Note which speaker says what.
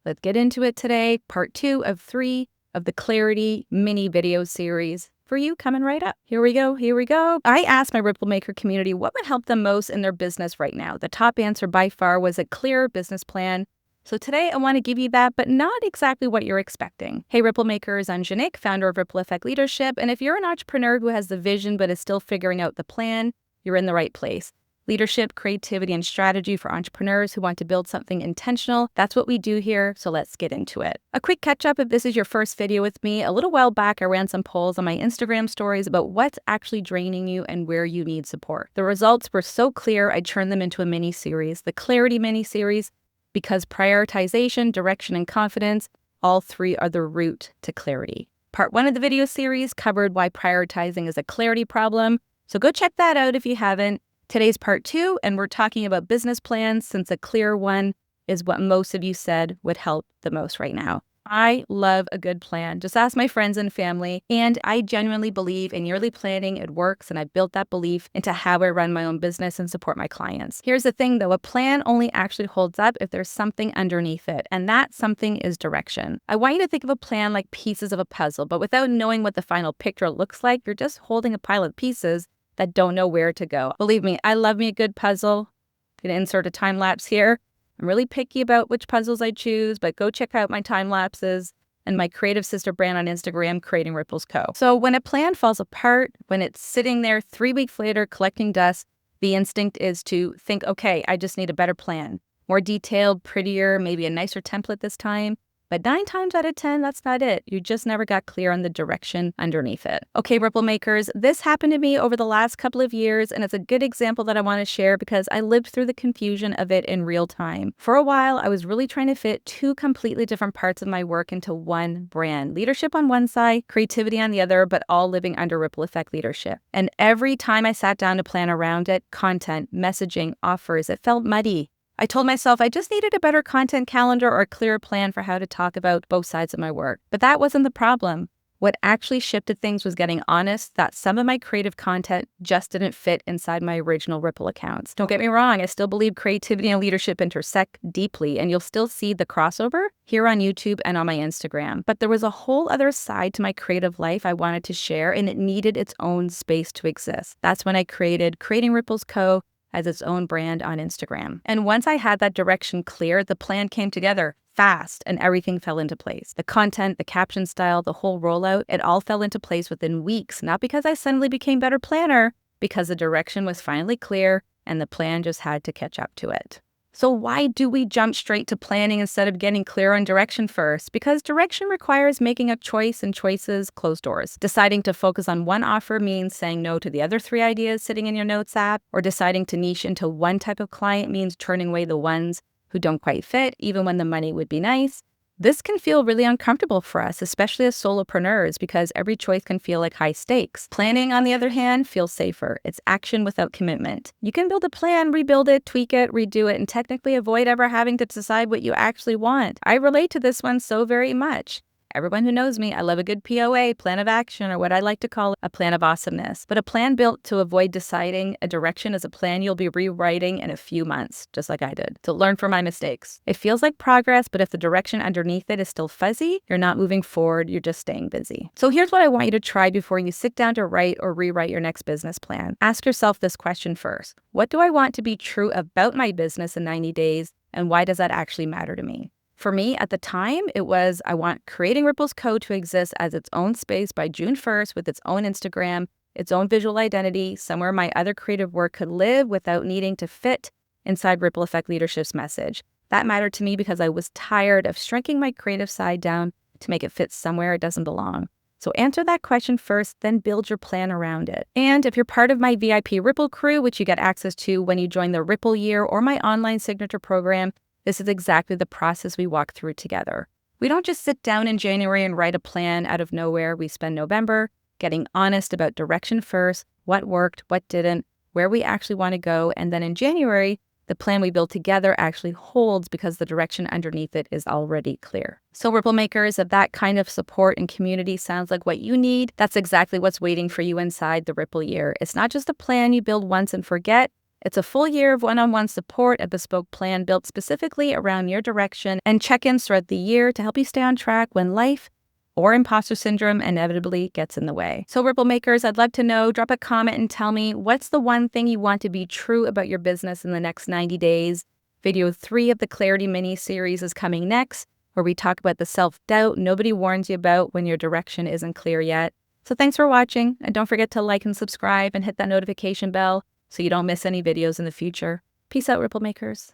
Speaker 1: Let's get into it today. Part 2 of 3 of the Clarity mini video series for you coming right up. Here we go. I asked my Ripple Maker community what would help them most in their business right now. The top answer by far was a clear business plan. So today I want to give you that, but not exactly what you're expecting. Hey Ripple Makers, I'm Janik, founder of Ripple Effect Leadership. And if you're an entrepreneur who has the vision but is still figuring out the plan, you're in the right place. Leadership, creativity, and strategy for entrepreneurs who want to build something intentional. That's what we do here, so let's get into it. A quick catch-up if this is your first video with me. A little while back, I ran some polls on my Instagram stories about what's actually draining you and where you need support. The results were so clear, I turned them into a mini-series, the Clarity mini-series, because prioritization, direction, and confidence, all three are the route to clarity. Part 1 of the video series covered why prioritizing is a clarity problem, so go check that out if you haven't. Today's part 2, and we're talking about business plans since a clear one is what most of you said would help the most right now. I love a good plan. Just ask my friends and family, and I genuinely believe in yearly planning. It works, and I built that belief into how I run my own business and support my clients. Here's the thing though, a plan only actually holds up if there's something underneath it, and that something is direction. I want you to think of a plan like pieces of a puzzle, but without knowing what the final picture looks like, you're just holding a pile of pieces that don't know where to go. Believe me, I love me a good puzzle. I'm gonna insert a time lapse here. I'm really picky about which puzzles I choose, but go check out my time lapses and my creative sister brand on Instagram, Creating Ripples Co. So when a plan falls apart, when it's sitting there 3 weeks later collecting dust, the instinct is to think, okay, I just need a better plan. More detailed, prettier, maybe a nicer template this time. But 9 times out of 10, that's not it. You just never got clear on the direction underneath it. Okay, Ripple Makers, this happened to me over the last couple of years, and it's a good example that I want to share because I lived through the confusion of it in real time. For a while, I was really trying to fit 2 completely different parts of my work into one brand. Leadership on one side, creativity on the other, but all living under Ripple Effect Leadership. And every time I sat down to plan around it, content, messaging, offers, it felt muddy. I told myself I just needed a better content calendar or a clearer plan for how to talk about both sides of my work. But that wasn't the problem. What actually shifted things was getting honest that some of my creative content just didn't fit inside my original Ripple accounts. Don't get me wrong, I still believe creativity and leadership intersect deeply, and you'll still see the crossover here on YouTube and on my Instagram. But there was a whole other side to my creative life I wanted to share, and it needed its own space to exist. That's when I created Creating Ripples Co. as its own brand on Instagram. And once I had that direction clear, the plan came together fast and everything fell into place. The content, the caption style, the whole rollout, it all fell into place within weeks, not because I suddenly became a better planner, because the direction was finally clear and the plan just had to catch up to it. So why do we jump straight to planning instead of getting clear on direction first? Because direction requires making a choice, and choices close doors. Deciding to focus on one offer means saying no to the other 3 ideas sitting in your notes app, or deciding to niche into one type of client means turning away the ones who don't quite fit, even when the money would be nice. This can feel really uncomfortable for us, especially as solopreneurs, because every choice can feel like high stakes. Planning, on the other hand, feels safer. It's action without commitment. You can build a plan, rebuild it, tweak it, redo it, and technically avoid ever having to decide what you actually want. I relate to this one so very much. Everyone who knows me, I love a good POA, plan of action, or what I like to call a plan of awesomeness. But a plan built to avoid deciding a direction is a plan you'll be rewriting in a few months, just like I did, to learn from my mistakes. It feels like progress, but if the direction underneath it is still fuzzy, you're not moving forward, you're just staying busy. So here's what I want you to try before you sit down to write or rewrite your next business plan. Ask yourself this question first. What do I want to be true about my business in 90 days, and why does that actually matter to me? For me, at the time, it was I want Creating Ripples Co. to exist as its own space by June 1st with its own Instagram, its own visual identity, somewhere my other creative work could live without needing to fit inside Ripple Effect Leadership's message. That mattered to me because I was tired of shrinking my creative side down to make it fit somewhere it doesn't belong. So answer that question first, then build your plan around it. And if you're part of my VIP Ripple crew, which you get access to when you join the Ripple Year or my online signature program, this is exactly the process we walk through together. We don't just sit down in January and write a plan out of nowhere. We spend November getting honest about direction first, what worked, what didn't, where we actually want to go. And then in January, the plan we build together actually holds because the direction underneath it is already clear. So Ripple Makers, if that kind of support and community sounds like what you need, that's exactly what's waiting for you inside the Ripple Year. It's not just a plan you build once and forget. It's a full year of one-on-one support, a bespoke plan built specifically around your direction, and check-ins throughout the year to help you stay on track when life or imposter syndrome inevitably gets in the way. So Ripple Makers, I'd love to know, drop a comment and tell me what's the one thing you want to be true about your business in the next 90 days. Video 3 of the Clarity mini series is coming next, where we talk about the self-doubt nobody warns you about when your direction isn't clear yet. So thanks for watching, and don't forget to like and subscribe and hit that notification bell so you don't miss any videos in the future. Peace out, Ripple Makers.